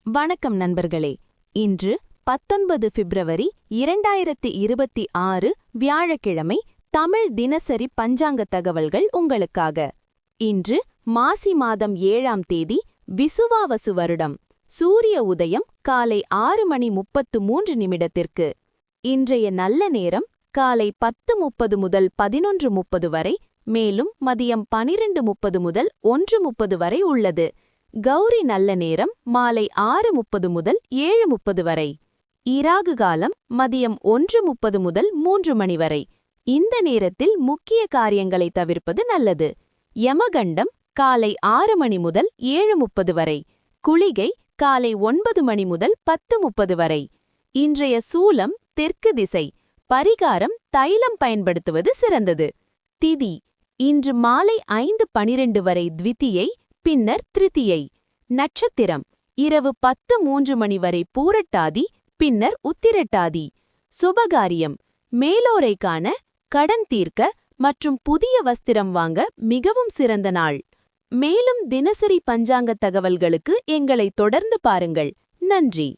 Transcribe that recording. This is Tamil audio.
வணக்கம் நண்பர்களே. இன்று 19 பிப்ரவரி 2026 வியாழக்கிழமை. தமிழ் தினசரி பஞ்சாங்க தகவல்கள் உங்களுக்காக. இன்று மாசி மாதம் 7ஆம் தேதி, விசுவாவசு வருடம். சூரிய உதயம் காலை 6:33 இன்றைய நல்ல நேரம் காலை 10:30 முதல் 11:30 வரை, மேலும் மதியம் 12:30 முதல் 1:30 வரை உள்ளது. கௌரி நல்ல நேரம் மாலை 6:30 முதல் 7:30 வரை. இராகு காலம் மதியம் 1:30 முதல் 3 மணி வரை. இந்த நேரத்தில் முக்கிய காரியங்களை தவிர்ப்பது நல்லது. யமகண்டம் காலை 6 மணி முதல் 7:30 வரை. குளிகை காலை 9 மணி முதல் 10:30 வரை. இன்றைய சூலம் தெற்கு திசை. பரிகாரம் தைலம் பயன்படுத்துவது சிறந்தது. திதி இன்று மாலை 5:12 வரை த்விதியை, பின்னர் திருதியை. நட்சத்திரம் இரவு 10:03 மணி வரை பூரட்டாதி, பின்னர் உத்திரட்டாதி. சுபகாரியம் மேலோரை காண, கடன் தீர்க்க மற்றும் புதிய வஸ்திரம் வாங்க மிகவும் சிறந்த நாள். மேலும் தினசரி பஞ்சாங்க தகவல்களுக்கு எங்களை தொடர்ந்து பாருங்கள். நன்றி.